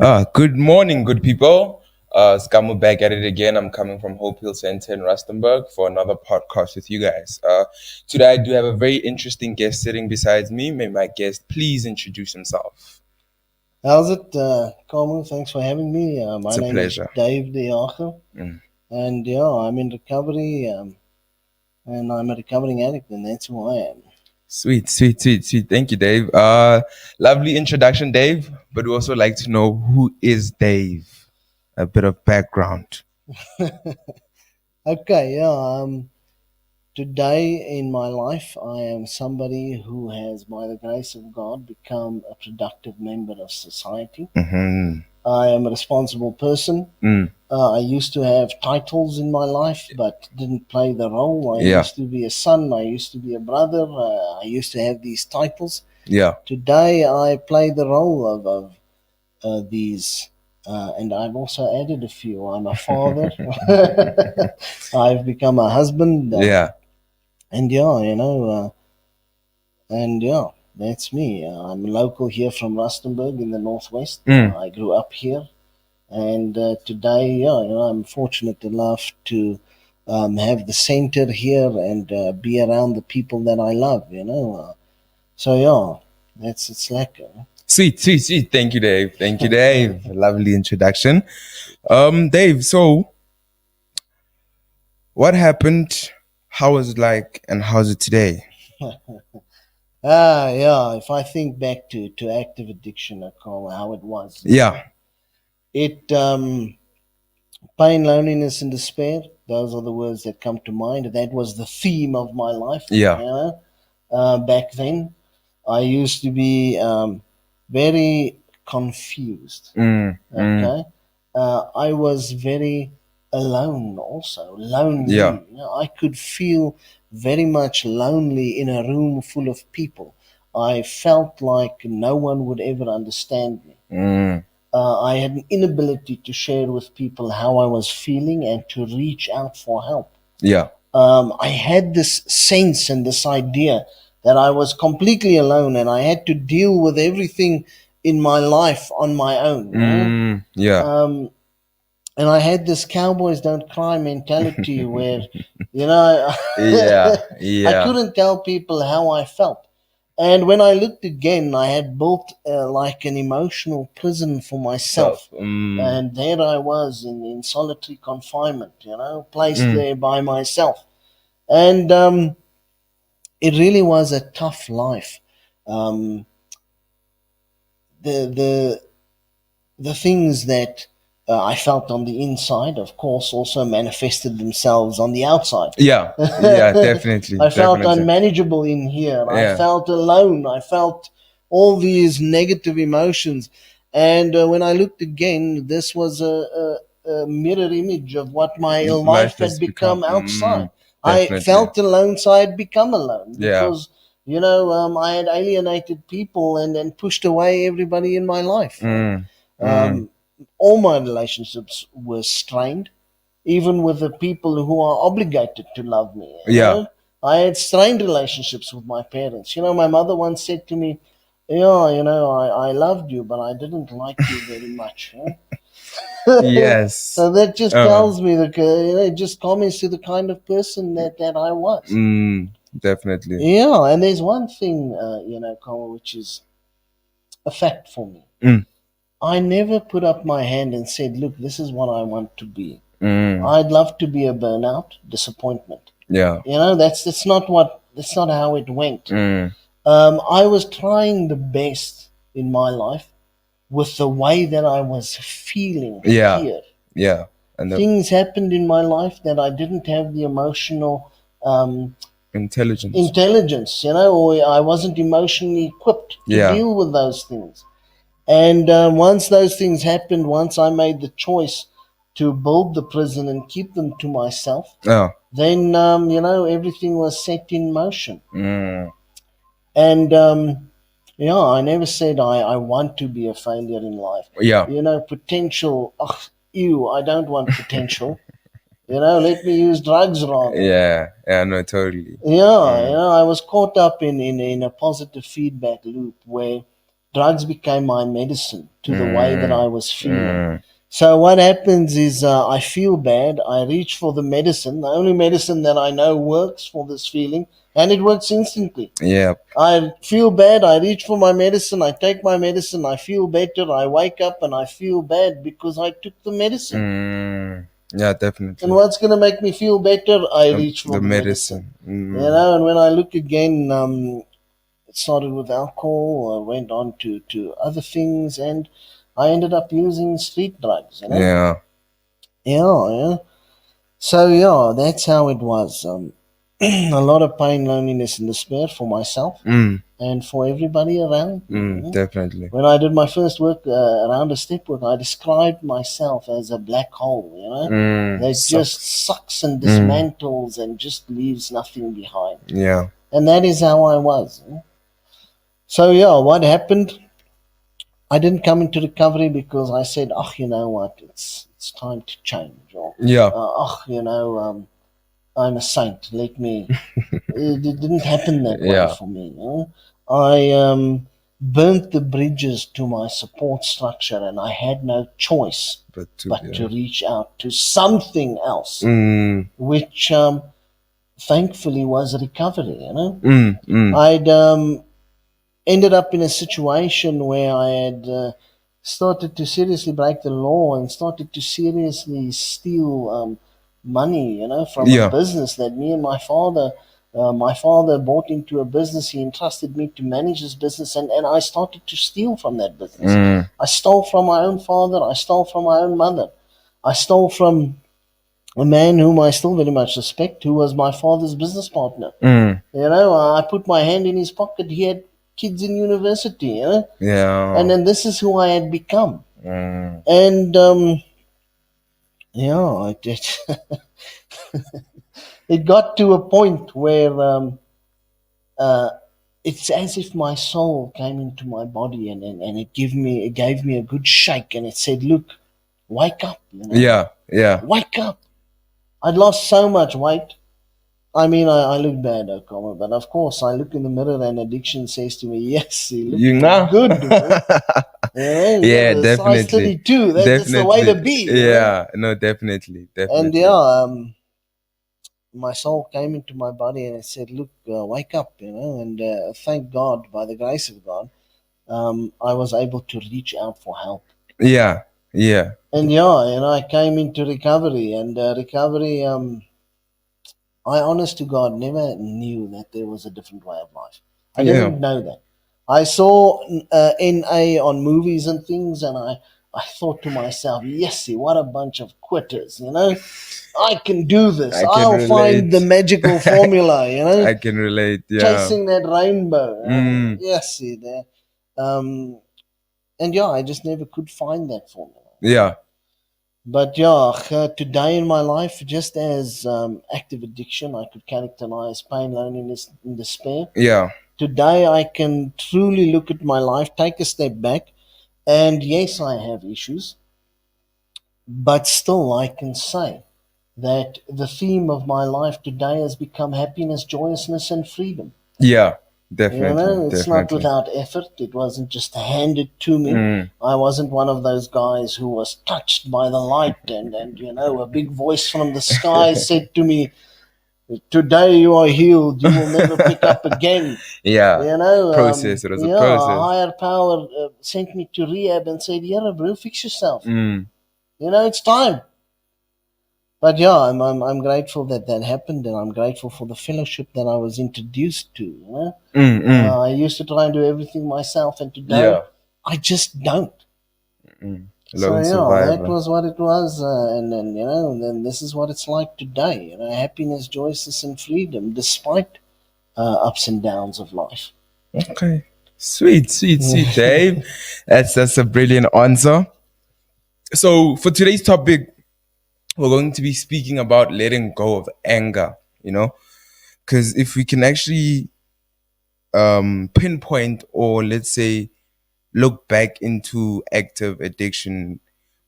Good morning, good people. Skamu back at it again. I'm coming from Hope Hill Center in Rustenburg for another podcast with you guys. Today, I do have a very interesting guest sitting beside me. May my guest please introduce himself? How's it, Carmen? Thanks for having me. It's My a name is pleasure. Dave De Jager, Mm. and yeah, I'm in recovery, and I'm a recovering addict, and that's who I am. Sweet, sweet, sweet, sweet. Thank you, Dave. Lovely introduction, Dave. But we also like to know who is Dave. A bit of background. Okay, yeah. Today in my life, I am somebody who has, by the grace of God, become a productive member of society. Mm-hmm. I am a responsible person. Mm. I used to have titles in my life, but didn't play the role. I Yeah, used to be a son. I used to be a brother. I used to have these titles. yeah. Today, I play the role of these, and I've also added a few. I'm a father. I've become a husband, Yeah. and yeah, and yeah, that's me. I'm local here from Rustenburg in the northwest. Mm. I grew up here, and today, yeah, I'm fortunate enough to have the center here and be around the people that I love. So yeah, that's it's like. Sweet, sweet, sweet. Thank you, Dave. Thank you, Dave. Lovely introduction. Dave, so what happened? How was it like and how's it today? Yeah. If I think back to active addiction, I call it how it was. Yeah, It pain, loneliness, and despair. Those are the words that come to mind. That was the theme of my life. yeah. Back then, I used to be very confused. Mm, mm, Okay, I was very alone. Also, yeah. lonely. I could feel very much lonely in a room full of people. I felt like no one would ever understand me. Mm, I had an inability to share with people how I was feeling and to reach out for help. yeah. I had this sense and this idea that I was completely alone and I had to deal with everything in my life on my own. Yeah. Um, and I had this cowboys don't cry mentality where, you know, Yeah. I Yeah. couldn't tell people how I felt. And when I looked again, I had built like an emotional prison for Self. myself. And there I was in solitary confinement, placed Mm, there by myself. And it really was a tough life. Um, the, the, the things that I felt on the inside, of course, also manifested themselves on the outside. yeah. Yeah, definitely. I felt Definitely. unmanageable in here. I Yeah. felt alone. I felt all these negative emotions. And when I looked again, this was a mirror image of what my Life life has had become. become outside. I Definitely. felt alone, so I'd become alone Yeah. because, I had alienated people and pushed away everybody in my life. Mm, mm, Um, all my relationships were strained, even with the people who are obligated to love me. yeah. I had strained relationships with my parents. My mother once said to me, "Yeah, I loved you, but I didn't like you very much." Yes. So that just Uh, tells me that it just comments to the kind of person that I was. Definitely. Yeah, and there's one thing, Carl, which is a fact for me. Mm, I never put up my hand and said, "Look, this is what I want to be." mm, I'd love to be a burnout, disappointment. yeah. That's not how it went. Mm, I was trying the best in my life with the way that I was feeling yeah. here. Yeah. And the Things happened in my life that I didn't have the emotional intelligence. intelligence, or I wasn't emotionally equipped to Yeah. deal with those things. And once those things happened, once I made the choice to build the prison and keep them to myself, Oh. then everything was set in motion. Mm, And yeah, I never said I want to be a failure in life. yeah. Potential. Ugh, ew, I don't want potential. Let me use drugs rather. Yeah. Yeah. No. Totally. Yeah, Mm, I was caught up in a positive feedback loop where drugs became my medicine to the way that I was feeling. Mm. So what happens is I feel bad. I reach for the medicine, the only medicine that I know works for this feeling, and it works instantly. Yeah. I feel bad. I reach for my medicine. I take my medicine. I feel better. I wake up and I feel bad because I took the medicine. Mm. Yeah, And definitely. what's going to make me feel better? I reach for The the medicine. medicine. And when I look again, it started with alcohol, went on to other things, and I ended up using street drugs. Yeah. Yeah. So, yeah, that's how it was. A lot of pain, loneliness, and despair for myself Mm. and for everybody around me. Definitely. When I did my first work around a step work, I described myself as a black hole, that just Sucks. sucks and dismantles and just leaves nothing behind. Yeah. And that is how I was. So, yeah, what happened? I didn't come into recovery because I said, oh, you know what, it's time to change. Or, Yeah. I'm a saint. Let me. It didn't happen that way Yeah. for me. I burnt the bridges to my support structure, and I had no choice But to reach out to something else, Mm. which thankfully was recovery. Mm. I'd ended up in a situation where I had started to seriously break the law and started to seriously steal money, from a Yeah. business that me and my father bought into a business. He entrusted me to manage this business, and I started to steal from that business. Mm. I stole from my own father. I stole from my own mother. I stole from a man whom I still very much respect, who was my father's business partner. Mm. I put my hand in his pocket. He had kids in university. Yeah. And then this is who I had become. Mm. And I did. It got to a point where uh, it's as if my soul came into my body, and it gave me a good shake, and it said, "Look, wake up, Yeah. Yeah. wake up." I'd lost so much weight. I mean, I look bad, Okama, but of course, I look in the mirror and addiction says to me, "Yes, you look You know. good." Yeah, The size definitely. 32. That's the way to be. Yeah. No, definitely. And Definitely. yeah, my soul came into my body and it said, "Look, wake up." And thank God, by the grace of God, I was able to reach out for help. Yeah. Yeah. And yeah, I came into recovery, and recovery. I, honest to God, never knew that there was a different way of life. I Yeah. didn't know that. I saw NA on movies and things, and I thought to myself, yes, what a bunch of quitters. I can do this. I can I'll find the relate. magical formula. I can relate. Yeah. Chasing that rainbow. Mm. Yes, see there. Um, and yeah, I just never could find that formula. Yeah. But yeah, today in my life, just as active addiction, I could characterize pain, loneliness, and despair. Yeah. Today, I can truly look at my life, take a step back, and yes, I have issues, but still, I can say that the theme of my life today has become happiness, joyousness, and freedom. Yeah. Definitely. It's not Definitely. without effort. It wasn't just handed to me. Mm. I wasn't one of those guys who was touched by the light and a big voice from the sky said to me, "Today you are healed. You will never pick up again." Yeah. Process. It was a A process. higher power sent me to rehab and said, "Yeah, bro, fix yourself. Mm. It's time." But yeah, I'm grateful that that happened, and I'm grateful for the fellowship that I was introduced to. I used to try and do everything myself, and today Yeah. I just don't. Mm. So Lone yeah, that survivor. was what it was, and then and then this is what it's like today. Happiness, joyousness, and freedom, despite ups and downs of life. Okay. Sweet, sweet, sweet, Dave. That's a brilliant answer. So for today's topic, we're going to be speaking about letting go of anger. Because if we can actually pinpoint, or let's say look back into active addiction,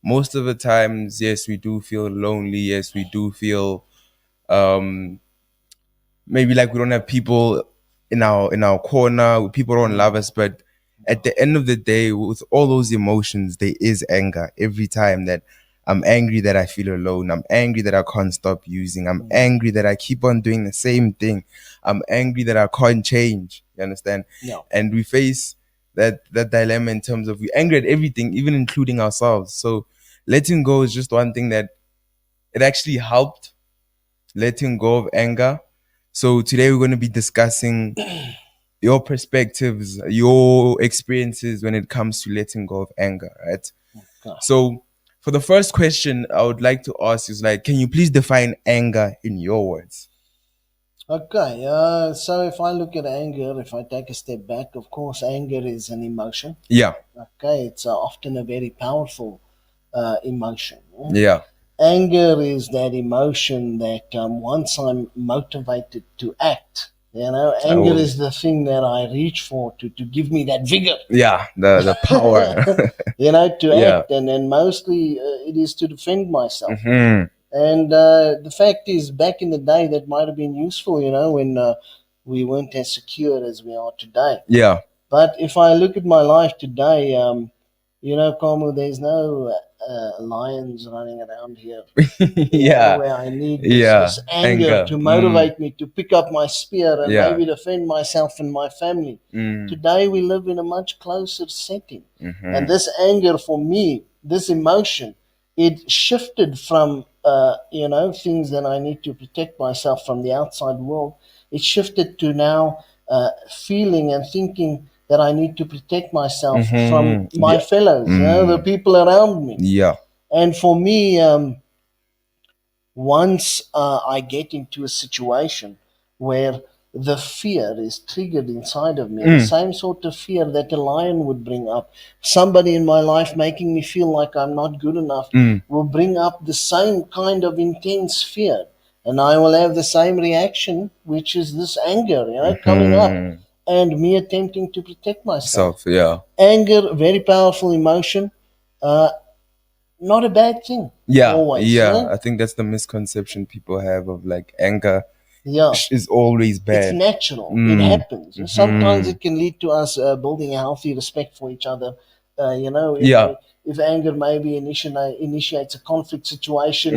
most of the times, yes, we do feel lonely. Yes, we do feel um, maybe like we don't have people in our corner. People don't love us, but at the end of the day, with all those emotions, there is anger every time that I'm angry that I feel alone. I'm angry that I can't stop using. I'm angry that I keep on doing the same thing. I'm angry that I can't change. You understand? Yeah. And we face that dilemma in terms of we're angry at everything, even including ourselves. So letting go is just one thing that it actually helped letting go of anger. So today we're going to be discussing your perspectives, your experiences when it comes to letting go of anger, right? Okay. So for the first question I would like to ask is like, can you please define anger in your words? Okay, so if I look at anger, if I take a step back, of course, anger is an emotion. Yeah. Okay, it's often a very powerful emotion. Yeah. Anger is that emotion that once I'm motivated to act, anger Oh. is the thing that I reach for to give me that vigor, Yeah, the power. to Yeah. act, and mostly it is to defend myself. Hmm. And the fact is, back in the day, that might have been useful, when we weren't as secure as we are today. Yeah. But if I look at my life today, Komu, there's no lions running around here. Yeah. Where I need Yeah. this anger Anger. to motivate me to pick up my spear and Yeah. maybe defend myself and my family. Mm. Today we live in a much closer setting. Mhm. And this anger for me, this emotion, it shifted from things that I need to protect myself from the outside world. It shifted to now feeling and thinking that I need to protect myself from my Yeah. fellows, the people around me. Yeah. And for me, once I get into a situation where the fear is triggered inside of me, the same sort of fear that a lion would bring up, somebody in my life making me feel like I'm not good enough, will bring up the same kind of intense fear. And I will have the same reaction, which is this anger, coming up, and me attempting to protect myself. Self, yeah. Anger, very powerful emotion. Uh, Not a bad thing. Yeah. Always. Yeah. I think that's the misconception people have of like anger Yeah. is always It's bad. natural. It happens. Sometimes it can lead to us building a healthy respect for each other. Yeah. If anger maybe initiates a conflict situation,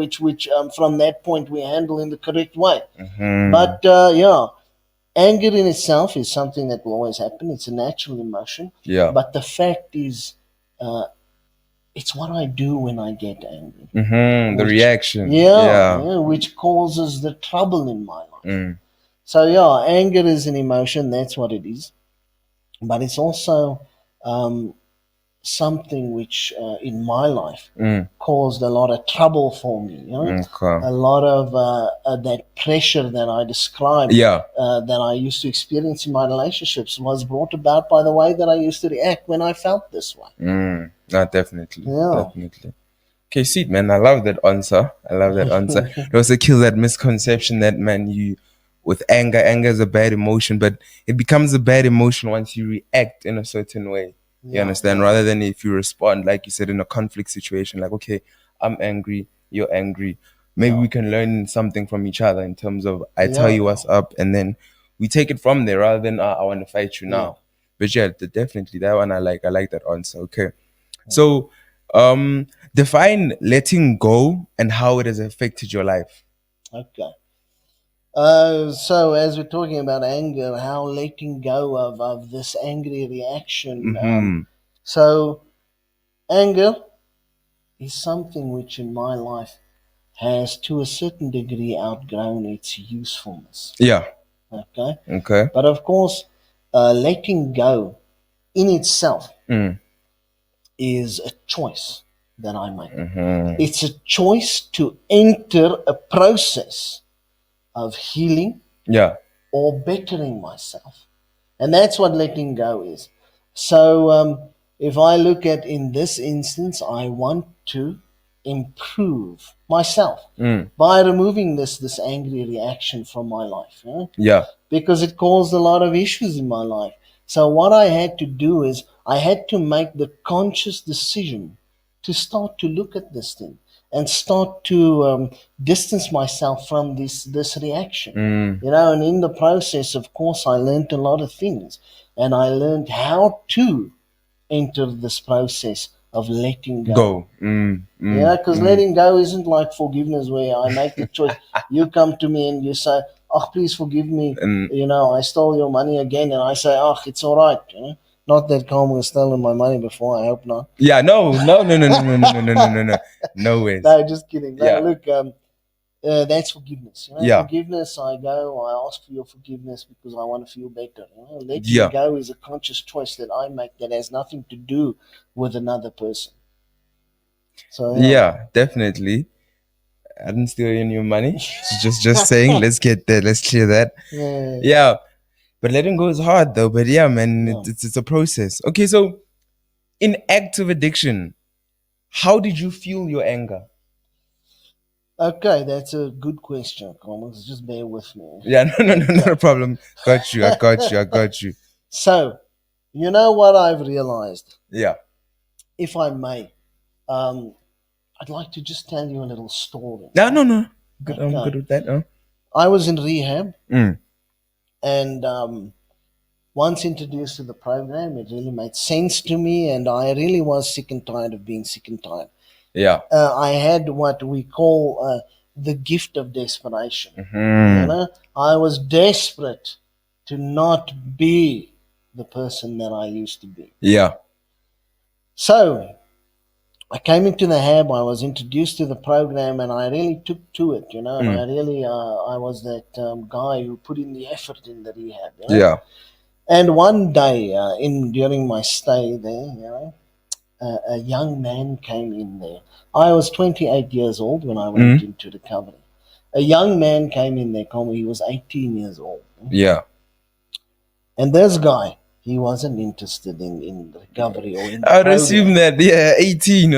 which from that point we handle in the correct way. But anger in itself is something that will always happen. It's a natural emotion. Yeah. But the fact is, it's what I do when I get angry. The reaction. Which causes the trouble in my life. So anger is an emotion. That's what it is. But it's also something which, in my life, caused a lot of trouble for me. Okay. A lot of that pressure that I described, Yeah. that I used to experience in my relationships, was brought about by the way that I used to react when I felt this way. No, definitely. Yeah. Definitely. Okay, sweet man. I love that answer. I love that answer. It also kills that misconception that man, you with anger is a bad emotion, but it becomes a bad emotion once you react in a certain way. You understand? Rather than if you respond, like you said, in a conflict situation, like, okay, I'm angry, you're angry. Maybe we can learn something from each other in terms of I tell you what's up, and then we take it from there rather than I want to fight you now. But yeah, definitely that one I like. I like that answer. Okay. So define letting go and how it has affected your life. Okay. So as we're talking about anger, how letting go of this angry reaction. So anger is something which in my life has to a certain degree outgrown its usefulness. Yeah. Okay. Okay. But of course, letting go in itself is a choice that I make. It's a choice to enter a process of healing, or bettering myself. And that's what letting go is. So if I look at, in this instance, I want to improve myself by removing this angry reaction from my life. Because it caused a lot of issues in my life. So what I had to do is I had to make the conscious decision to start to look at this thing and start to distance myself from this reaction. And in the process, of course, I learned a lot of things, and I learned how to enter this process of letting go. Go. Because letting go isn't like forgiveness, where I make the choice. You come to me and you say, "Oh, please forgive me. And I stole your money again," and I say, "Oh, it's all right." Not that Carmen has stolen my money before. I hope not. yeah, no, no ways. No, just kidding. No, Yeah. look, that's forgiveness. Yeah. Forgiveness. I ask for your forgiveness because I want to feel better. Letting Yeah. go is a conscious choice that I make that has nothing to do with another person. So Yeah, definitely. I didn't steal any of your money. Just saying. Let's get that. Let's clear that. Yeah. But letting go is hard though. But yeah, man, Yeah. it's a process. Okay, so in active addiction, how did you feel your anger? Okay, that's a good question, Commons. Just bear with me. Yeah, no problem. Got you. I got you. So, you know what I've realized? Yeah. If I may, I'd like to just tell you a little story. No. Good. I'm Okay. good with that. No. I was in rehab, Mm. and once introduced to the program, it really made sense to me, and I really was sick and tired of being sick and tired. Yeah. I had what we call the gift of desperation. Mhm. I was desperate to not be the person that I used to be. Yeah. So I came into the hab. I was introduced to the program, and I really took to it. And I really, I was that guy who put in the effort in the rehab. Yeah. And one day, during my stay there, a young man came in there. I was 28 years old when I went into recovery. A young man came in there. He was 18 years old. Yeah. And this guy, he wasn't interested in recovery or in the I'd program. assume that. Yeah, 18.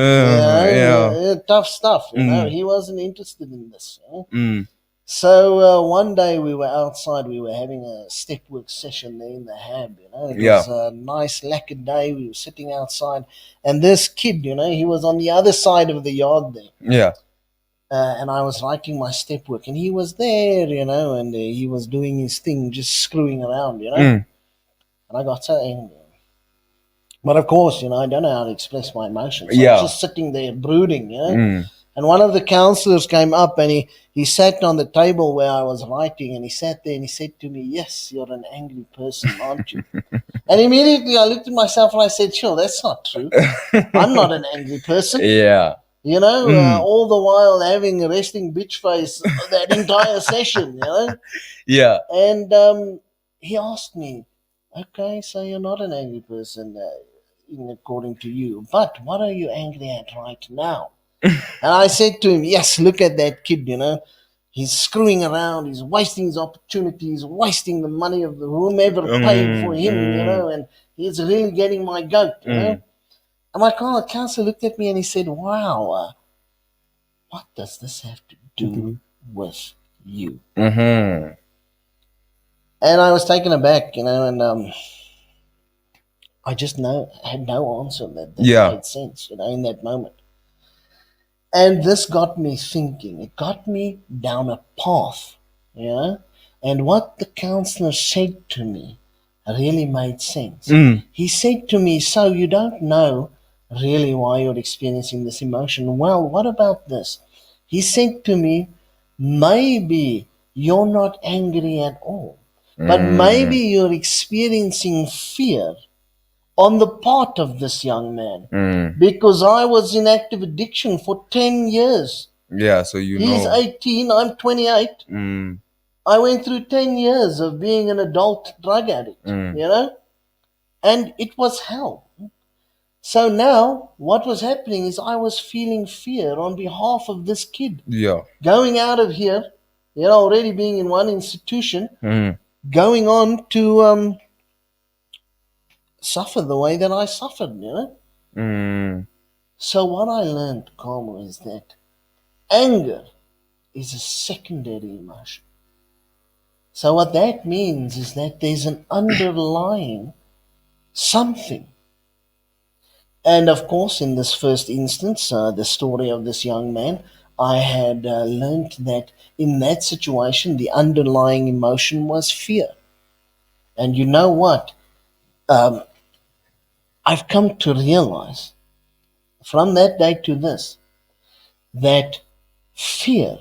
Tough stuff. He wasn't interested in this. So one day we were outside. We were having a step work session there in the hab. It was a nice lacquer day. We were sitting outside, and this kid, he was on the other side of the yard there. Yeah. And I was writing my step work, and he was there, and he was doing his thing, just screwing around, And I got so angry. But of course, I don't know how to express my emotions. So I was just sitting there brooding, And one of the counselors came up, and he sat on the table where I was writing, and he sat there and he said to me, "Yes, you're an angry person, aren't you?" And immediately I looked at myself and I said, "Sure, that's not true. I'm not an angry person." Yeah. All the while having a resting bitch face that entire session, Yeah. And he asked me, "Okay, so you're not an angry person, according to you, but what are you angry at right now?" And I said to him, "Yes, look at that kid, He's screwing around, he's wasting his opportunities, wasting the money of whomever paid for him, and he's really getting my goat, And my counselor looked at me and he said, "Wow, what does this have to do with you?" Mm-hmm. And I was taken aback, and I just had no answer that made sense, in that moment. And this got me thinking. It got me down a path, And what the counselor said to me really made sense. He said to me, "So you don't know really why you're experiencing this emotion. Well, what about this?" He said to me, "Maybe you're not angry at all, but maybe you're experiencing fear on the part of this young man, because I was in active addiction for 10 years. Yeah, so He's 18, I'm 28. I went through 10 years of being an adult drug addict, and it was hell. So now what was happening is I was feeling fear on behalf of this kid. Yeah. Going out of here, already being in one institution, going on to suffer the way that I suffered, So what I learned, Carmel, is that anger is a secondary emotion. So what that means is that there's an underlying something. And of course, in this first instance, the story of this young man, I had learned that in that situation, the underlying emotion was fear. And you know what? Um, I've come to realize from that day to this that fear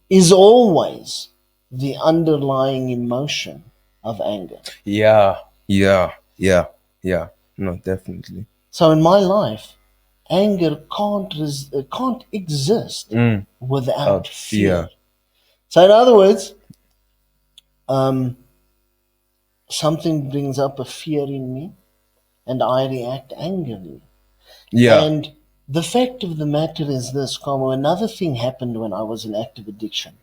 is always the underlying emotion of anger. Yeah, yeah, yeah, yeah. No, definitely. So in my life, anger can't exist Mm. without Fear. fear. So in other words, um, something brings up a fear in me, and I react angrily. Yeah. And the fact of the matter is this, Como, another thing happened when I was in active addiction.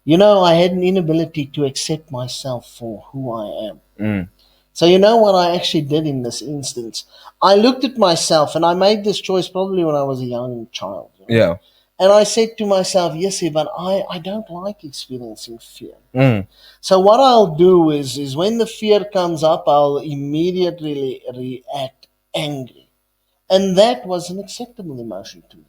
You know, I had an inability to accept myself for who I am. Mm. So you know what I actually did in this instance? I looked at myself, and I made this choice probably when I was a young child. You know? Yeah. And I said to myself, yes, but I don't like experiencing fear. Mm. So what I'll do is when the fear comes up, I'll immediately react angry. And that was an acceptable emotion to me.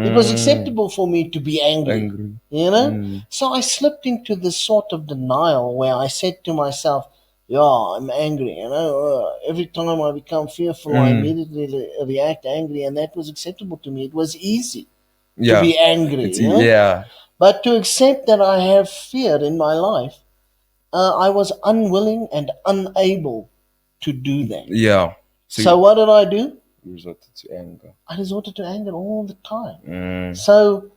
It was acceptable for me to be angry, Angry. you know? Mm. So I slipped into this sort of denial where I said to myself, yeah, I'm angry, you know? Every time I become fearful, I immediately react angry, and that was acceptable to me. It was easy to Yeah. be angry, It's you know? yeah. But to accept that I have fear in my life, I was unwilling and unable to do that. Yeah. So So what did I do? you resorted to anger. I resorted to anger all the time. Mm. So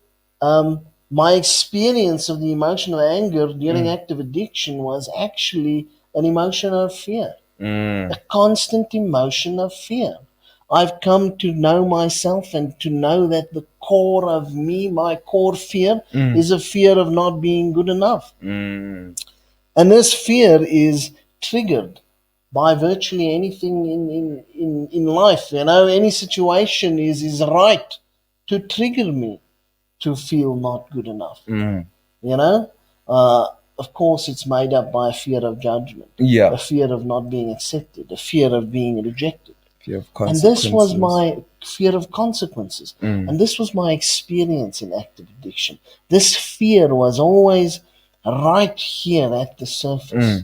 my experience of the emotion of anger during active addiction was actually an emotion of fear, a constant emotion of fear. I've come to know myself and to know that the core of me, my core fear, is a fear of not being good enough. Mm. And this fear is triggered by virtually anything in life. You know, any situation is right to trigger me to feel not good enough. Mm. You know, uh, of course, it's made up by a fear of judgment, Yeah. a fear of not being accepted, a fear of being rejected. Fear of And this was consequences. my fear of consequences. And this was my experience in active addiction. This fear was always right here at the surface.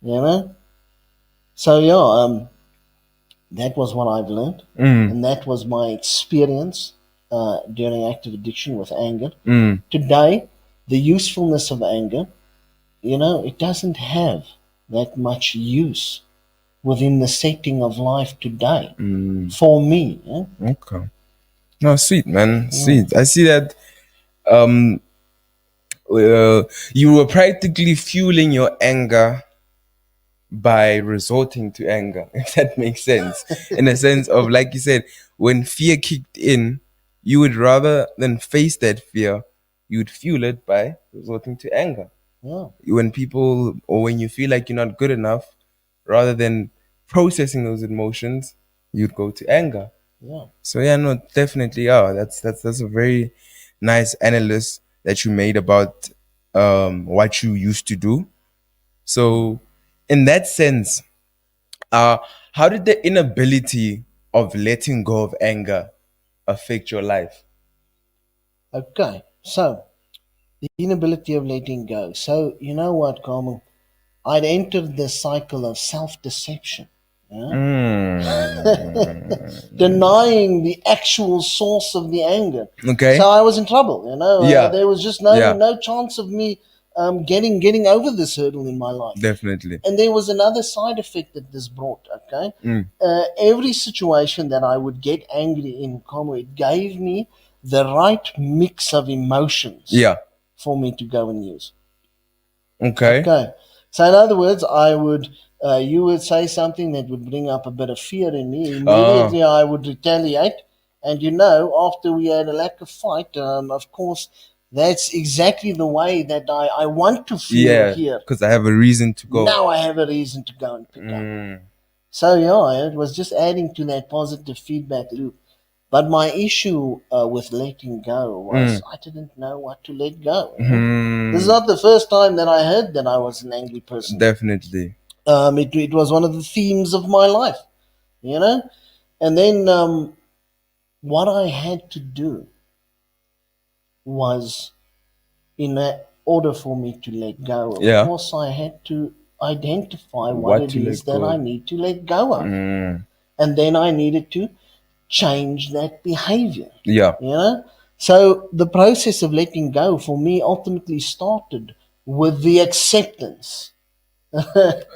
You know? So, yeah, that was what I've learned. And that was my experience during active addiction with anger. Today, the usefulness of anger, you know, it doesn't have that much use within the setting of life today for me. Yeah? Okay. No, sweet man, sweet. I see that. Um, you were practically fueling your anger by resorting to anger, if that makes sense. In a sense of, like you said, when fear kicked in, you would rather than face that fear, you would fuel it by resorting to anger. Yeah. When people, or when you feel like you're not good enough, rather than processing those emotions, you'd go to anger. Yeah. So yeah, no, definitely. Yeah, that's a very nice analysis that you made about what you used to do. So in that sense, uh, how did the inability of letting go of anger affect your life? Okay. So, the inability of letting go. So, you know what, Carmel? I'd entered the cycle of self deception. Yeah? Denying the actual source of the anger. Okay. So I was in trouble, you know. Yeah. There was just no chance of me getting over this hurdle in my life. Definitely. And there was another side effect that this brought, okay? Every situation that I would get angry in, Como, it gave me the right mix of emotions Yeah. for me to go and use. Okay. Okay. So in other words, you would say something that would bring up a bit of fear in me. Immediately, I would retaliate. And you know, after we had a lack of fight, of course, that's exactly the way that I want to feel here. Because I have a reason to go. Now I have a reason to go and pick up. So yeah, it was just adding to that positive feedback loop. But my issue with letting go was I didn't know what to let go. This is not the first time that I heard that I was an angry person. Definitely. It was one of the themes of my life, you know. And then what I had to do was, in order for me to let go, of Yeah. course, I had to identify what What it to is let that go I of. need to let go of. Mm. And then I needed to change that behavior. Yeah. You know? So the process of letting go for me ultimately started with the acceptance.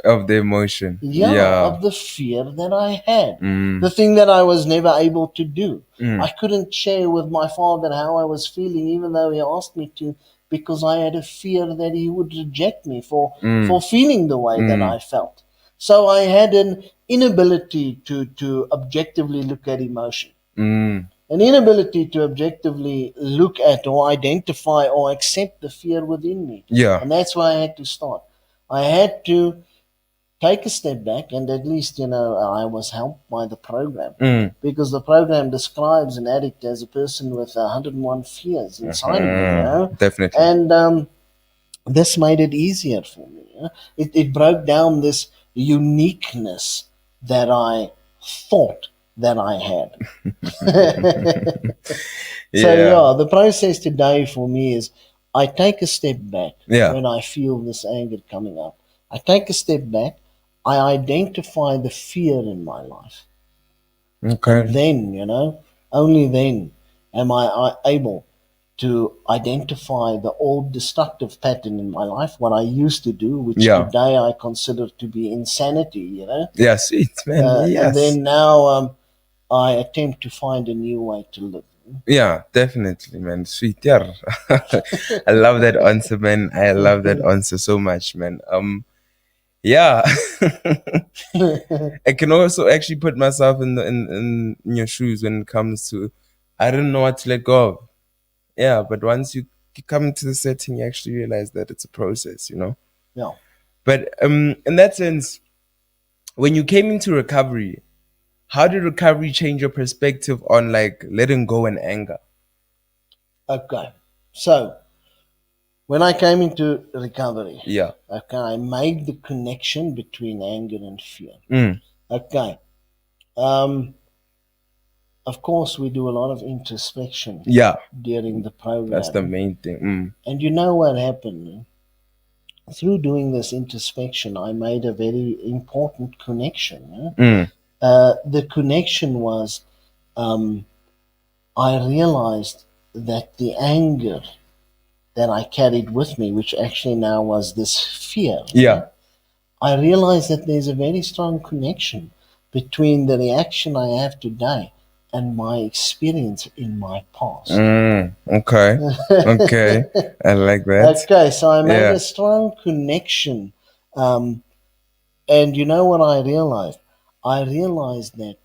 Of the emotion. Yeah, Yeah. of the fear that I had. The Mm. thing that I was never able to do. I Mm. couldn't share with my father how I was feeling, even though he asked me to, because I had a fear that he would reject me for Mm. feeling the way that Mm. I felt. So I had an inability to objectively look at emotion, Mm. an inability to objectively look at or identify or accept the fear within me. Yeah. And that's where I had to start. I had to take a step back, and at least, I was helped by the program, Mm. because the program describes an addict as a person with 101 fears inside of them, Definitely. and this made it easier for me. It broke down this uniqueness that I thought that I had. So Yeah. yeah, the process today for me is, I take a step back Yeah. when I feel this anger coming up. I take a step back. I identify the fear in my life, and Okay. then, only then am I able to identify the old destructive pattern in my life, what I used to do, which Yeah. today I consider to be insanity. Yeah. Sweet man. And Yes. then now I attempt to find a new way to live. Yeah, definitely, man. Sweet. Yeah. I love that answer, man. I love that answer so much, man. Yeah. I can also actually put myself in your shoes when it comes to, I don't know what to let go of. Yeah, but once you come into the setting, you actually realize that it's a process, you know. Yeah. But in that sense, when you came into recovery, how did recovery change your perspective on like letting go and anger? Okay. So when I came into recovery, Yeah. okay, I made the connection between anger and fear. Mm. Okay. Um, of course, we do a lot of introspection Yeah. during the That's the program. main thing. Mm. And you know what happened? Through doing this introspection, I made a very important connection. Mm. The connection was, um, I realized that the anger that I carried with me, which actually now was this fear, Yeah. I realized that there's a very strong connection between the reaction I have today and my experience in my past. Mm. Okay. Okay. I like that. Okay, so I made Yeah. a strong connection. Um, and you know what I realized? I realized that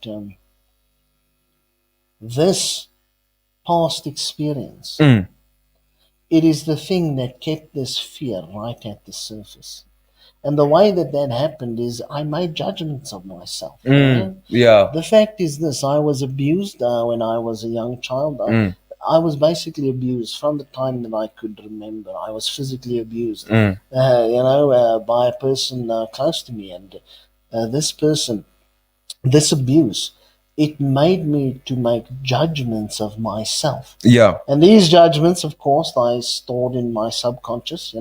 this past experience, Mm. it is the thing that kept this fear right at the surface. And the way that that happened is, I made judgments of myself. Mm. Yeah. The fact is this: I was abused when I was a young child. Mm. I was basically abused from the time that I could remember. I was physically abused, Mm. by a person close to me. And this person, this abuse, it made me to make judgments of myself. Yeah. And these judgments, of course, I stored in my subconscious,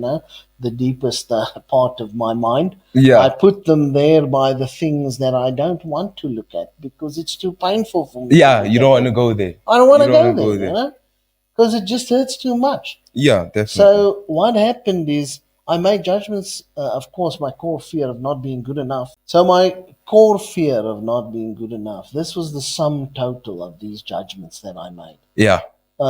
the deepest part of my mind. I Yeah. put them there by the things that I don't want to look at, because it's too painful for me to Yeah. look You at don't want to them. go there. I don't want You to don't go want to there, go there. because it just hurts too much. Yeah, definitely. So what happened is, I made judgments. Of course, my core fear of not being good enough. So my core fear of not being good enough. This was the sum total of these judgments that I made. Yeah.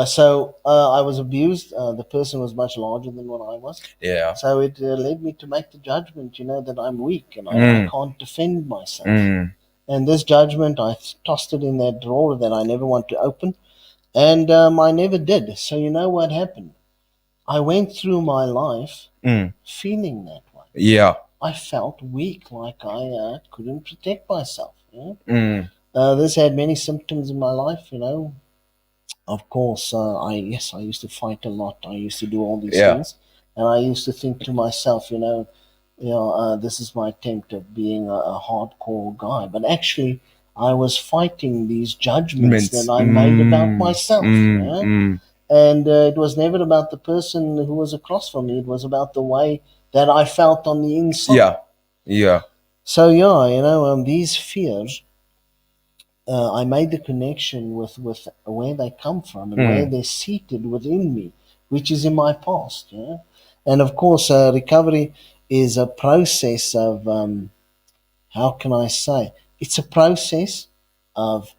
So I was abused. The person was much larger than what I was. Yeah. So it led me to make the judgment, that I'm weak and I Mm. can't defend myself. Mm. And this judgment, I tossed it in that drawer that I never want to open. And I never did. So you know what happened? I went through my life Mm. feeling that way. Yeah. I felt weak, like I couldn't protect myself. Mm. This had many symptoms in my life. Of course, I used to fight a lot. I used to do all these Yeah. things, and I used to think to myself, this is my attempt at being a hardcore guy. But actually, I was fighting these judgments that I made about myself. And it was never about the person who was across from me. It was about the way that I felt on the inside. Yeah. Yeah. So these fears, I made the connection with where they come from and where they're seated within me, which is in my past. And of course, recovery is a process of how can I say? It's a process of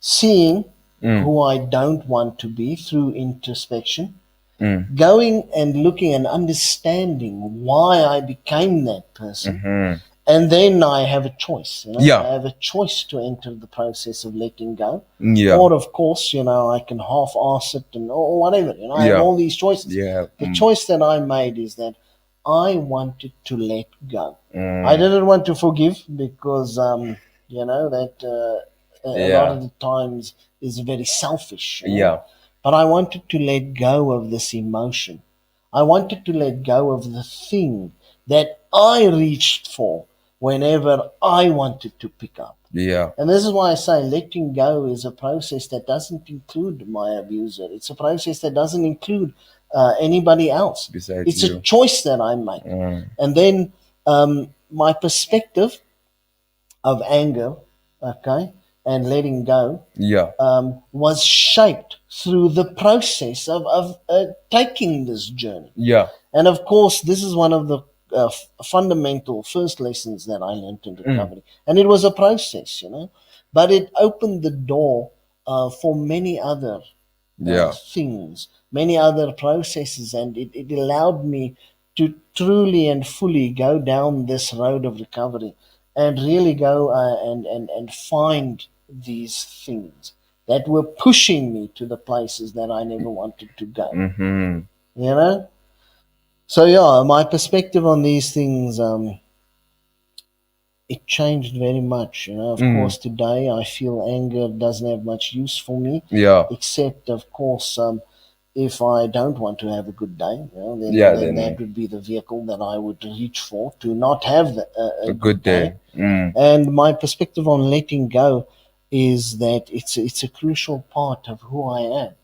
seeing who I don't want to be through introspection, going and looking and understanding why I became that person. And then I have a choice. Yeah. I have a choice to enter the process of letting go. Yeah. Or, of course, I can half-ass it or whatever. I have all these choices. Yeah. The choice that I made is that I wanted to let go. I didn't want to forgive because, that a lot of the times is very selfish. Yeah. But I wanted to let go of this emotion. I wanted to let go of the thing that I reached for whenever I wanted to pick up. Yeah. And this is why I say letting go is a process that doesn't include my abuser. It's a process that doesn't include anybody else. Besides it's you. a choice that I make. And then my perspective of anger, okay, and letting go was shaped through the process of taking this journey. Yeah. And of course, this is one of the fundamental first lessons that I learned in recovery. And it was a process, but it opened the door for many other things, many other processes, and it allowed me to truly and fully go down this road of recovery and really go and find these things that were pushing me to the places that I never wanted to go. So my perspective on these things, it changed very much. Of course, today I feel anger doesn't have much use for me. Yeah. Except, of course, if I don't want to have a good day, then that would be the vehicle that I would reach for to not have a good day. And my perspective on letting go is that it's a crucial part of who I am.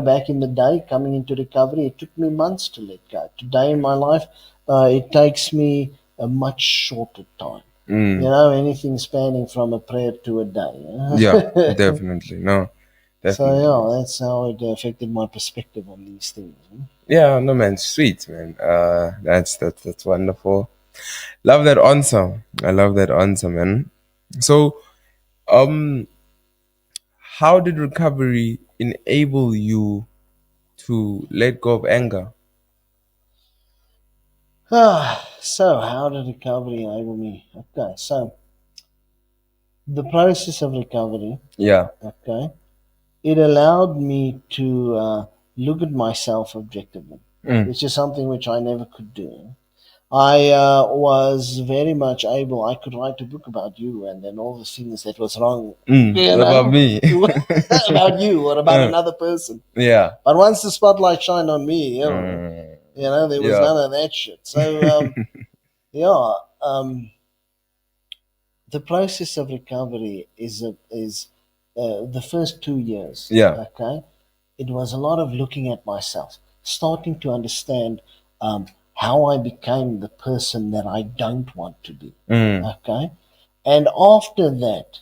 Back in the day, coming into recovery, it took me months to let go. Today in my life, it takes me a much shorter time. Anything spanning from a prayer to a day. Yeah, definitely. No, definitely. So that's how it affected my perspective on these things. Yeah, no man, sweet man. That's wonderful. Love that answer. I love that answer, man. So, how did recovery enable you to let go of anger? So how did recovery enable me? Okay, so the process of recovery. Yeah. Okay, it allowed me to look at myself objectively, which is something which I never could do. I was very much able. I could write a book about you, and then all the things that was wrong about me, about you, or about another person. Yeah. But once the spotlight shined on me, there was none of that shit. So the process of recovery is the first 2 years. Yeah. Okay, it was a lot of looking at myself, starting to understand how I became the person that I don't want to be. Okay, and after that,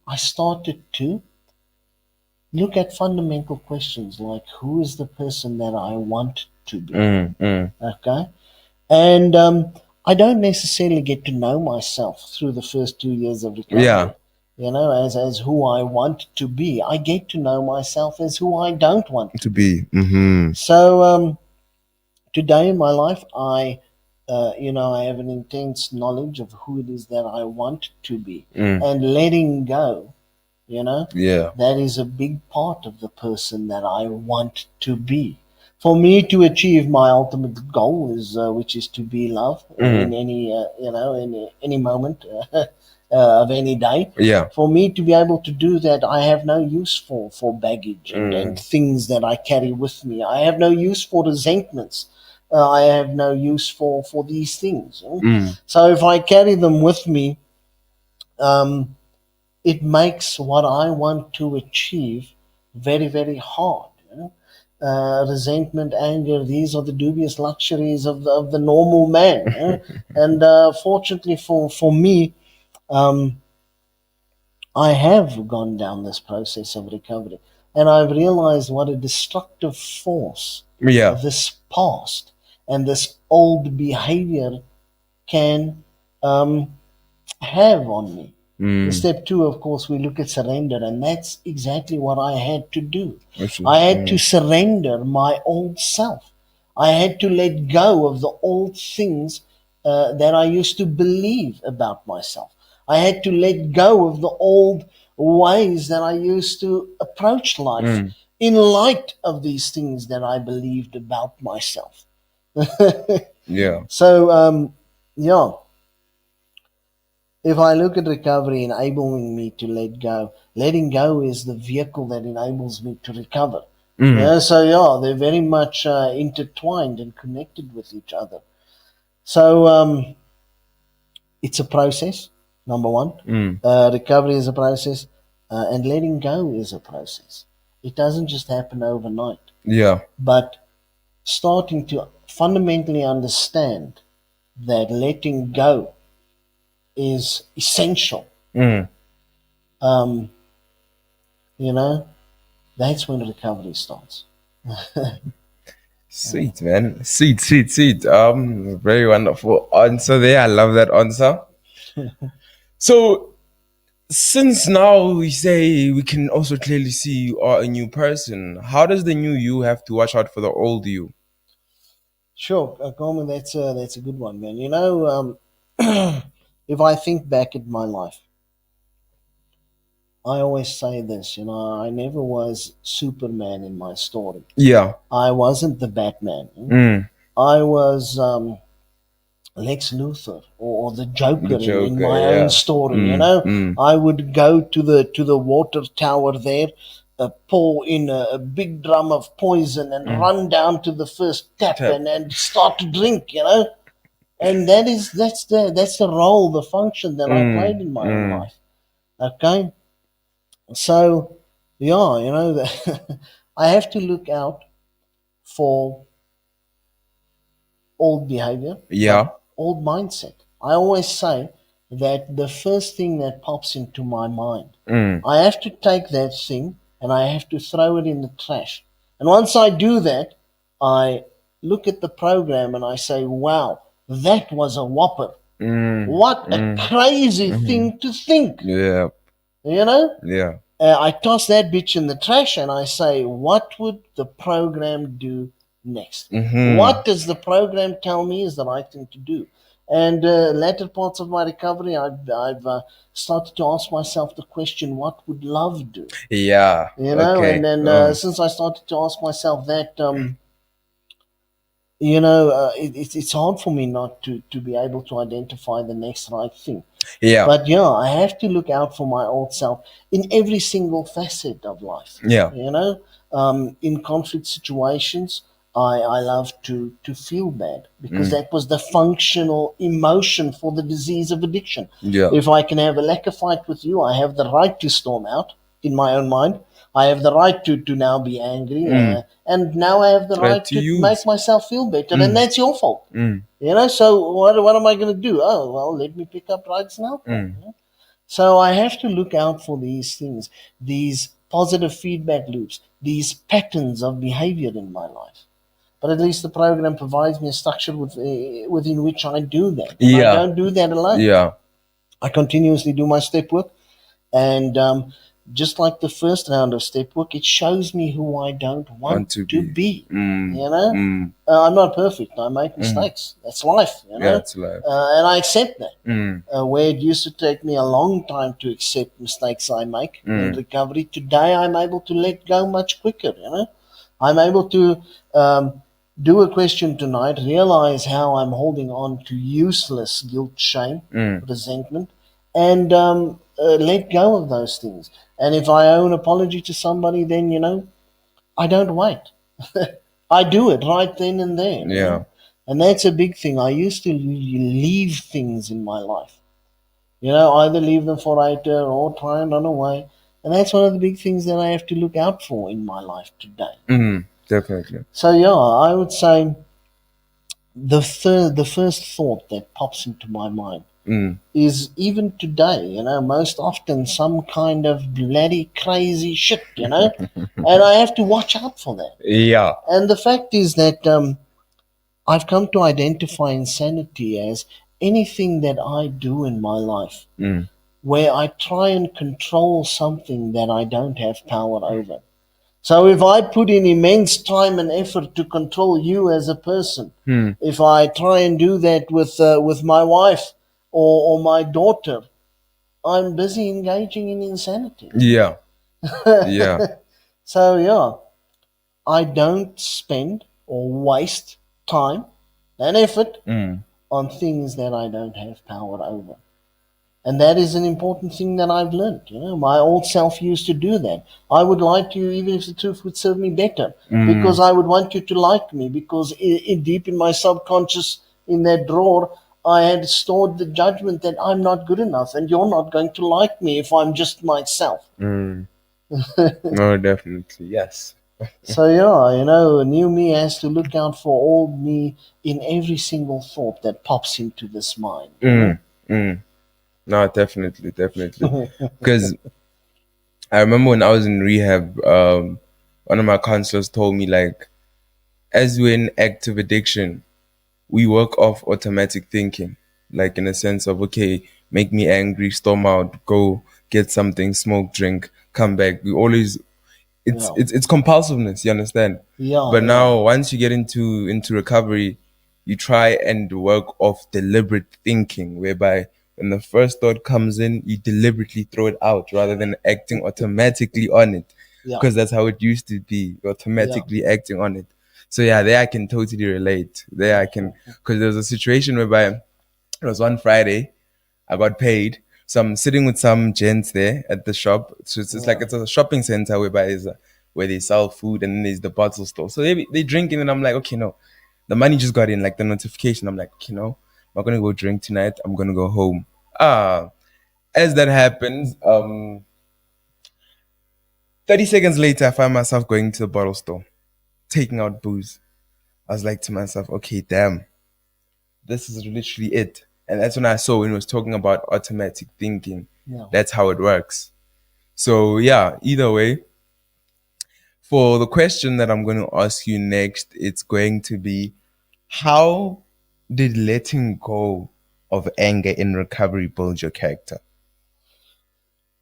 I started to look at fundamental questions like who is the person that I want to be. Okay, and I don't necessarily get to know myself through the first 2 years of recovery. Yeah. As who I want to be. I get to know myself as who I don't want to be. So today in my life, I have an intense knowledge of who it is that I want to be, and letting go. That is a big part of the person that I want to be. For me to achieve my ultimate goal is, which is to be loved in any, in any moment of any day. Yeah. For me to be able to do that, I have no use for baggage and things that I carry with me. I have no use for resentments. I have no use for these things. So if I carry them with me, it makes what I want to achieve very, very hard. You know? Resentment, anger, these are the dubious luxuries of the normal man. You know? And fortunately for me, um, I have gone down this process of recovery, and I've realized what a destructive force Yeah. this past and this old behavior can um, have on me. The Mm. step two, of course, we look at surrender, and that's exactly what I had to do. Which is, I had to surrender my old self. I had to let go of the old things that I used to believe about myself. I had to let go of the old ways that I used to approach life mm, in light of these things that I believed about myself. yeah. So, yeah, if I look at recovery enabling me to let go, letting go is the vehicle that enables me to recover. Mm, Yeah, so yeah, they're very much intertwined and connected with each other. So it's a process, number one. mm, Recovery is a process, and letting go is a process. It doesn't just happen overnight, yeah. but starting to fundamentally understand that letting go is essential. Mm. Um, you know, that's when recovery starts. Sweet, man. Sweet, sweet, sweet. Very wonderful answer there. I love that answer. So, since now we say we can also clearly see you are a new person, how does the new you have to watch out for the old you? Sure, Coleman, that's a good one, man. If I think back at my life, I always say this. I never was Superman in my story. Yeah. I wasn't the Batman. Mm. I was Lex Luthor or the The Joker in Joker, my own yeah. story. Mm, mm, I would go to the water tower there, pour in a big drum of poison, and mm. run down to the first tap Tap. and start to drink. And that's the role, the function that I played Mm, in my own mm. life. Okay, so yeah, I have to look out for old behavior, Yeah. but old mindset. I always say that the first thing that pops into my mind, Mm, I have to take that thing and I have to throw it in the trash. And once I do that, I look at the program and I say, wow, that was a whopper. mm, What a mm, crazy mm. thing to think, Yeah. you know? Yeah. I toss that bitch in the trash and I say, what would the program do next? Mm-hmm. What does the program tell me is the right thing to do? And later parts of my recovery, I've started to ask myself the question, what would love do? Yeah. And Okay. then since I started to ask myself that, it's hard for me not to be able to identify the next right thing. Yeah. But yeah, I have to look out for my old self in every single facet of life. Yeah. In conflict situations, I love to feel bad because Mm. that was the functional emotion for the disease of addiction. Yeah. If I can have a lekker fight with you, I have the right to storm out in my own mind. I have the right to now be angry, Mm. and now I have the Try right to to make use. myself feel better, and Mm. that's your fault. Mm. So what am I going to do? Oh, well, let me pick up drugs and alcohol. Mm. So I have to look out for these things, these positive feedback loops, these patterns of behavior in my life. But at least the program provides me a structure within which I do that. And I Yeah. don't do that alone. Yeah. I continuously do my step work. And just like the first round of step work, it shows me who I don't want Want to to be. be. Mm. You know, Mm. I'm not perfect. I make Mm. mistakes. That's life. Yeah, it's life. And I accept that. Mm. Where it used to take me a long time to accept mistakes I make in Mm. recovery, today I'm able to let go much quicker. I'm able to do a question tonight, realize how I'm holding on to useless guilt, shame, Mm. resentment, and let go of those things. And if I owe an apology to somebody, then I don't wait. I do it right then and there. Yeah. And that's a big thing. I used to leave things in my life Either leave them for later or try and run away. And that's one of the big things that I have to look out for in my life today. Definitely. So yeah, I would say the first thought that pops into my mind is even today, most often some kind of bloody crazy shit, and I have to watch out for that. Yeah. And the fact is that I've come to identify insanity as anything that I do in my life where I try and control something that I don't have power over. So if I put in immense time and effort to control you as a person, if I try and do that with my wife or my daughter, I'm busy engaging in insanity. Yeah. Yeah. So yeah, I don't spend or waste time and effort on things that I don't have power over. And that is an important thing that I've learned. My old self used to do that. I would lie to you even if the truth would serve me better, because I would want you to like me. Because deep in my subconscious, in that drawer, I had stored the judgment that I'm not good enough, and you're not going to like me if I'm just myself. No, definitely. Yes. So yeah, new me has to look out for old me in every single thought that pops into this mind. No, definitely, definitely. Because I remember when I was in rehab, one of my counselors told me, like, as we're in active addiction, we work off automatic thinking, like in a sense of, okay, make me angry, storm out, go get something, smoke, drink, come back. We always, it's Yeah, it's compulsiveness, you understand? yeah, But yeah, now once you get into recovery, you try and work off deliberate thinking, whereby when the first thought comes in, you deliberately throw it out rather than acting automatically on it, yeah, because that's how it used to be, yeah. automatically acting on it. So yeah, there I can totally relate. There I can, because there was a situation whereby it was one Friday, I got paid. So I'm sitting with some gents there at the shop. So it's like Yeah. it's a shopping center whereby where they sell food, and then there's the bottle store. So they drinking, and I'm like, okay, no, the money just got in, like the notification. I'm like, okay, no, I'm not gonna go drink tonight. I'm gonna go home. As that happens, 30 seconds later, I find myself going to the bottle store, taking out booze. I was like to myself, okay, damn, this is literally it. And that's when I saw when it was talking about automatic thinking. Yeah. That's how it works. So yeah, either way, for the question that I'm going to ask you next, it's going to be, how did letting go of anger in recovery build your character?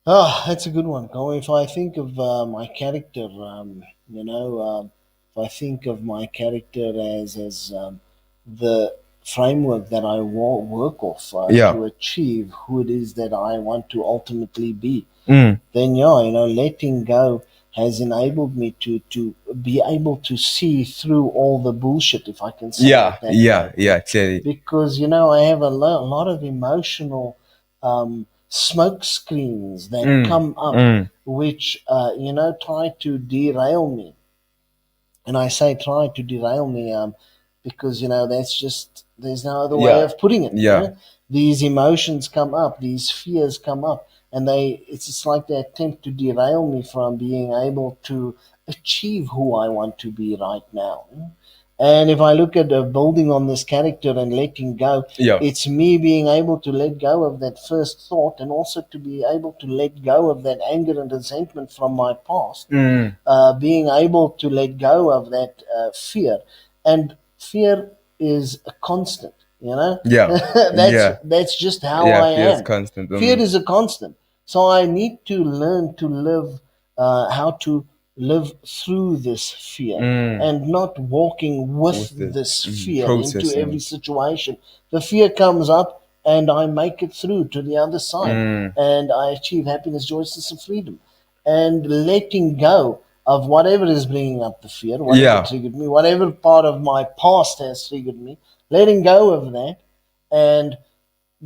That's a good one. If I think of my character, if I think of my character as the framework that I work off Yeah. to achieve who it is that I want to ultimately be, Mm. then yeah, letting go has enabled me to be able to see through all the bullshit, if I can say Yeah, it that yeah, way. yeah, clearly. Because I have a lot of emotional smoke screens that come up, which try to derail me. And I say try to derail me because that's just, there's no other way Yeah, of putting it. yeah. These emotions come up, these fears come up, and it's just like they attempt to derail me from being able to achieve who I want to be right now. And if I look at building on this character and letting go, Yeah. it's me being able to let go of that first thought, and also to be able to let go of that anger and resentment from my past, being able to let go of that fear. And fear is a constant, Yeah. Yeah. that's just how Yeah, I fear is am. constant. Fear is a constant. So I need to learn to live, how to live through this fear, and not walking with with the this fear into processing every it. situation. The fear comes up, and I make it through to the other side, and I achieve happiness, joy, sense of freedom. And letting go of whatever is bringing up the fear, whatever Yeah. triggered me, whatever part of my past has triggered me, letting go of that, and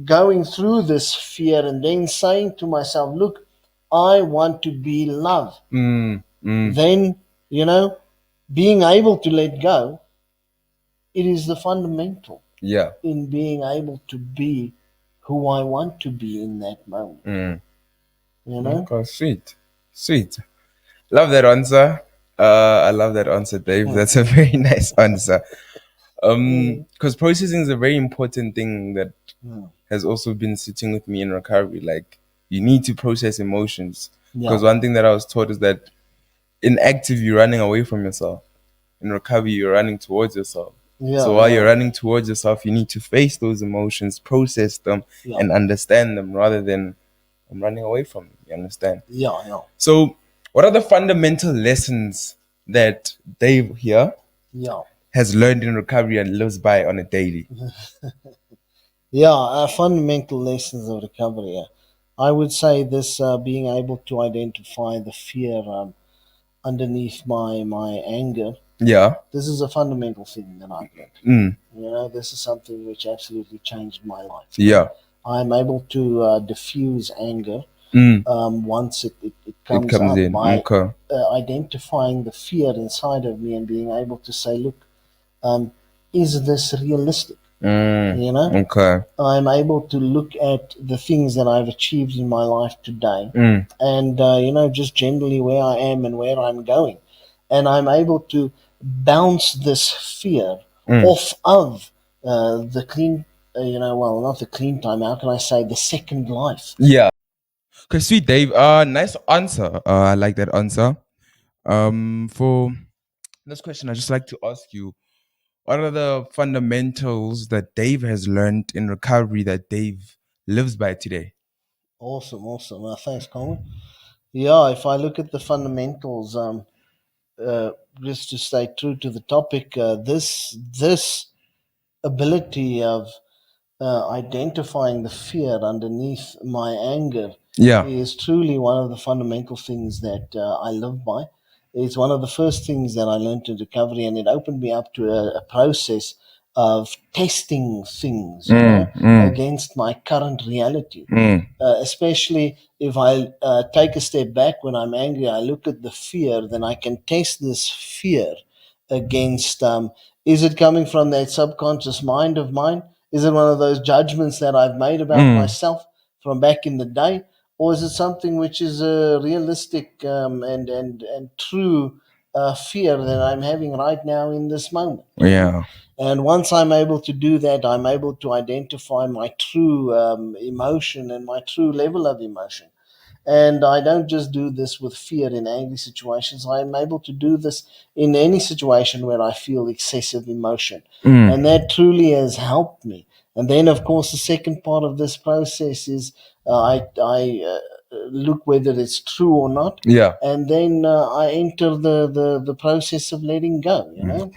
going through this fear, and then saying to myself, look, I want to be love. Then, being able to let go, it is the fundamental Yeah. in being able to be who I want to be in that moment. Mm. You know? Okay, sweet. Sweet. Love that answer. I love that answer, Dave. Mm. That's a very nice answer. Mm. Because processing is a very important thing that Mm. has also been sitting with me in recovery. Like, you need to process emotions. Yeah. Because one thing that I was taught is that in active, you're running away from yourself. In recovery, you're running towards yourself. Yeah. So while Yeah. you're running towards yourself, you need to face those emotions, process them, Yeah. and understand them rather than I'm running away from them. You understand? Yeah. Yeah. So, what are the fundamental lessons that Dave here Yeah. has learned in recovery and lives by on a daily? Yeah. Fundamental lessons of recovery. I would say this being able to identify the fear underneath my anger. Yeah. This is a fundamental thing that I've learned. Mm. You know, this is something which absolutely changed my life. Yeah. I'm able to diffuse anger Mm. once it It comes comes up in. by Okay. identifying the fear inside of me and being able to say, look, is this realistic? Mm. You know, Okay. I'm able to look at the things that I've achieved in my life today Mm. and, you know, just generally where I am and where I'm going. And I'm able to bounce this fear Mm. off of the clean, you know, well, not the clean time. How can I say the second life? Yeah. Okay, sweet Dave. Nice answer. I like that answer. For this question, I just like to ask you, what are the fundamentals that Dave has learned in recovery that Dave lives by today? Awesome, awesome. Thanks, Colin. Yeah, if I look at the fundamentals, uh, just to stay true to the topic, this ability of identifying the fear underneath my anger Yeah. is truly one of the fundamental things that I live by. It's one of the first things that I learned in recovery, and it opened me up to a process of testing things, you know, against my current reality. Especially if I take a step back when I'm angry, I look at the fear, then I can test this fear against is it coming from that subconscious mind of mine? Is it one of those judgments that I've made about myself from back in the day? Or is it something which is a realistic and true fear that I'm having right now in this moment? Yeah. And once I'm able to do that, I'm able to identify my true emotion and my true level of emotion. And I don't just do this with fear in angry situations. I'm able to do this in any situation where I feel excessive emotion. And that truly has helped me. And then, of course, the second part of this process is I look whether it's true or not. Yeah. And then I enter the process of letting go, you know,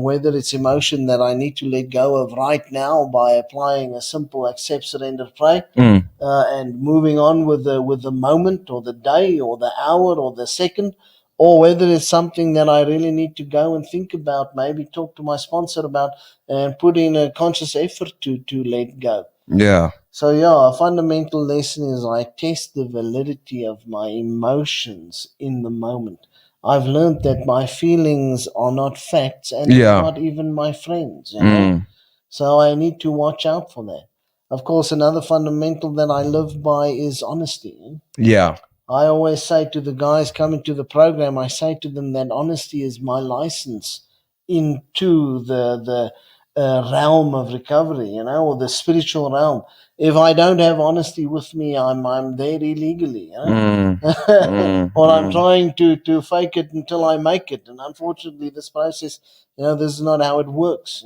whether it's emotion that I need to let go of right now by applying a simple accept, surrender, pray, and moving on with the moment or the day or the hour or the second, or whether it's something that I really need to go and think about, maybe talk to my sponsor about, and put in a conscious effort to let go. Yeah. So yeah, a fundamental lesson is I test the validity of my emotions in the moment. I've learned that my feelings are not facts and they're Yeah. not even my friends, you know. So I need to watch out for that. Of course, another fundamental that I live by is honesty. Yeah. I always say to the guys coming to the program, I say to them that honesty is my license into the realm of recovery, you know, or the spiritual realm. If I don't have honesty with me, I'm there illegally, you know, or I'm trying to fake it until I make it. And unfortunately, this process, you know, this is not how it works.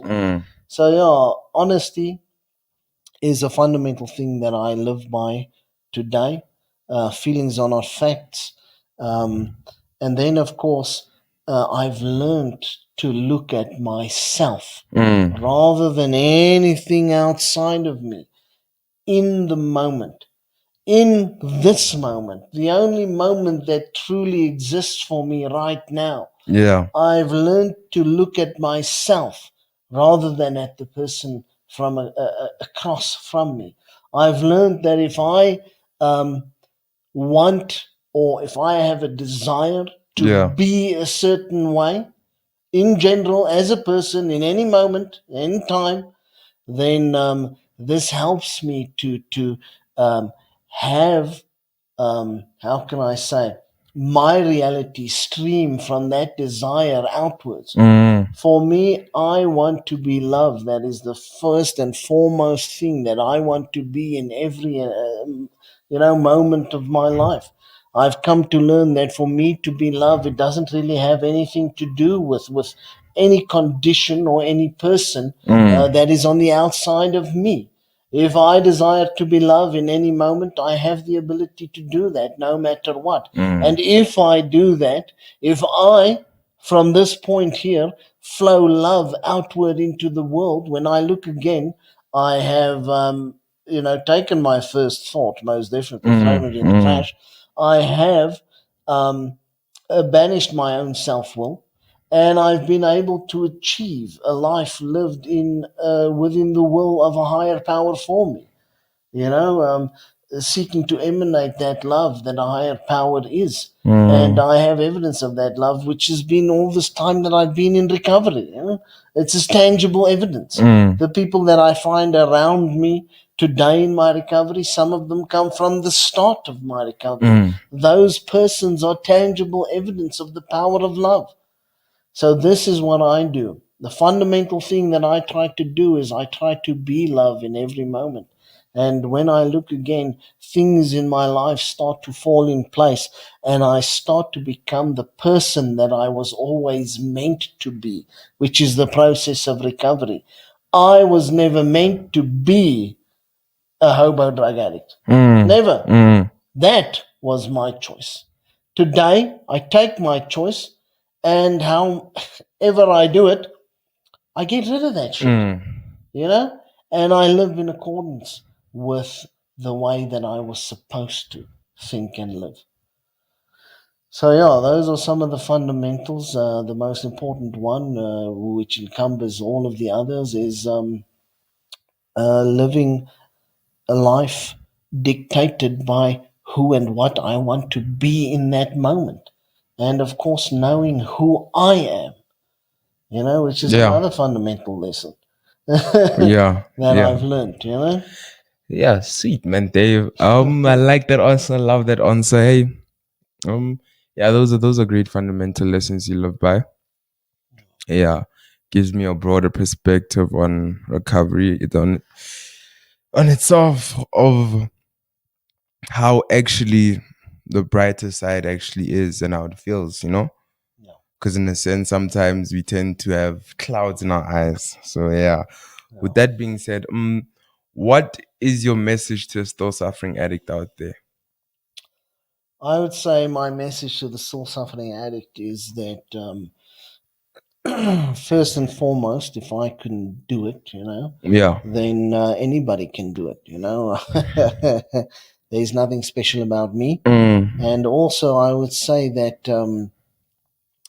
So yeah, honesty is a fundamental thing that I live by today. Feelings are not facts. And then, of course, I've learned to look at myself rather than anything outside of me in the moment. In this moment, the only moment that truly exists for me right now, Yeah. I've learned to look at myself rather than at the person from across from me. I've learned that if I want or if I have a desire to Yeah. be a certain way, in general, as a person, in any moment, any time, then this helps me to have, how can I say, my reality stream from that desire outwards. For me, I want to be loved. That is the first and foremost thing that I want to be in every moment of my life. I've come to learn that for me to be loved, it doesn't really have anything to do with any condition or any person that is on the outside of me. If I desire to be loved in any moment, I have the ability to do that no matter what. And if I do that, if I, from this point here, flow love outward into the world, when I look again, I have, taken my first thought, most definitely thrown it in the trash. I have banished my own self-will, and I've been able to achieve a life lived in within the will of a higher power for me. Seeking to emanate that love that a higher power is. And I have evidence of that love, which has been all this time that I've been in recovery. It's just tangible evidence. The people that I find around me today in my recovery, some of them come from the start of my recovery. Those persons are tangible evidence of the power of love. So this is what I do. The fundamental thing that I try to do is I try to be love in every moment. And when I look again, things in my life start to fall in place, and I start to become the person that I was always meant to be, which is the process of recovery. I was never meant to be a hobo drug addict. Never. That was my choice. Today, I take my choice, and however I do it, I get rid of that shit, and I live in accordance with the way that I was supposed to think and live. So yeah, those are some of the fundamentals. The most important one, which encompasses all of the others, is living a life dictated by who and what I want to be in that moment. And of course, knowing who I am, which is another fundamental lesson Yeah. that Yeah. I've learned. Yeah, sweet man, Dave. I like that answer. Love that answer. Hey, yeah, those are great fundamental lessons you live by. Yeah, gives me a broader perspective on recovery. It on itself of how actually the brighter side actually is and how it feels. Yeah. Because in a sense, sometimes we tend to have clouds in our eyes. So yeah. With that being said, what is your message to a still suffering addict out there? I would say my message to the still suffering addict is that first and foremost, if I can do it, Yeah. then anybody can do it. There's nothing special about me. And also, I would say that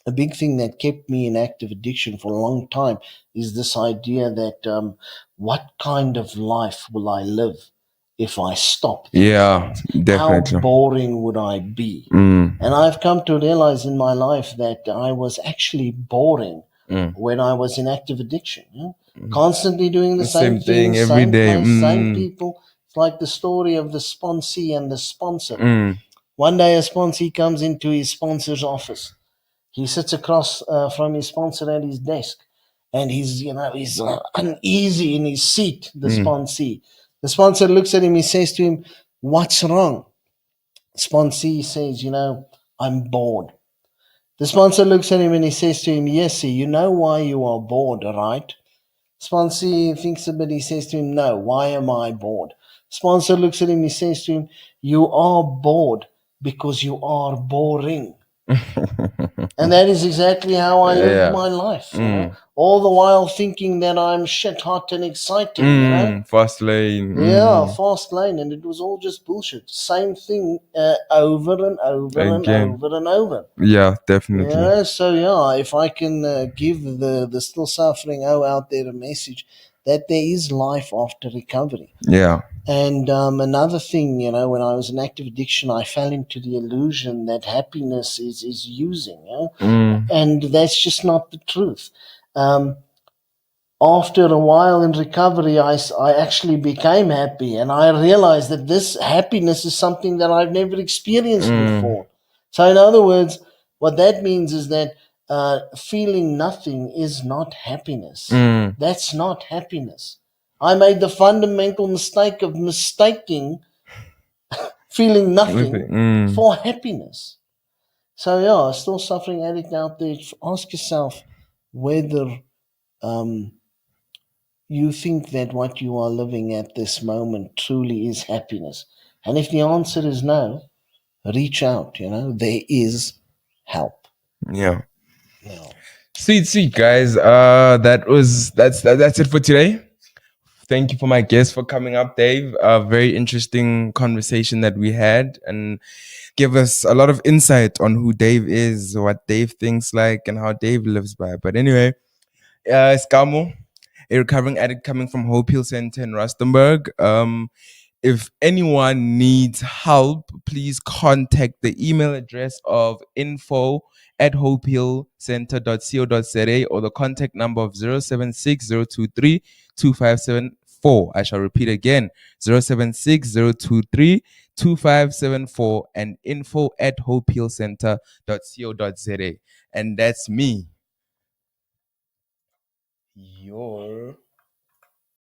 a big thing that kept me in active addiction for a long time is this idea that what kind of life will I live if I stop? Yeah, How definitely. boring would I be? And I've come to realize in my life that I was actually boring when I was in active addiction. Constantly doing the same thing thing, every same day. place, same people. It's like the story of the sponsee and the sponsor. Mm. One day a sponsee comes into his sponsor's office. He sits across from his sponsor at his desk, and he's uneasy in his seat, the sponsee. The sponsor looks at him, he says to him, "What's wrong?" Sponsee says, "I'm bored." The sponsor looks at him and he says to him, "Yes, sir, you know why you are bored, right?" Sponsor thinks a bit, he says to him, "No, why am I bored?" Sponsor looks at him, he says to him, "You are bored because you are boring." And that is exactly how I live my life, all the while thinking that I'm shit hot and exciting, Fast lane. Yeah, fast lane, and it was all just bullshit. Same thing over and over Again. and over and over. Yeah, definitely. Yeah, so yeah, if I can give the still suffering out there a message that there is life after recovery. Yeah. And another thing, when I was in active addiction, I fell into the illusion that happiness is using, and that's just not the truth. after a while in recovery, I actually became happy, and I realized that this happiness is something that I've never experienced Mm, before. So, in other words, what that means is that feeling nothing is not happiness. mm, That's not happiness. I made the fundamental mistake of mistaking feeling nothing for happiness. So, yeah, still suffering addict out there, ask yourself whether um, you think that what you are living at this moment truly is happiness. And if the answer is no, reach out, there is help. yeah. Yeah. Sweet, sweet guys. That's it for today. Thank you for my guest for coming up, Dave. A very interesting conversation that we had, and give us a lot of insight on who Dave is, what Dave thinks like, and how Dave lives by. But anyway, Skamo, a recovering addict coming from Hope Hill Center in Rustenburg. If anyone needs help, please contact the email address of info@hopehillcenter.co.za or the contact number of 076 023 2574. I shall repeat again, 076 023 2574 and info@hopehillcenter.co.za. And that's me. Your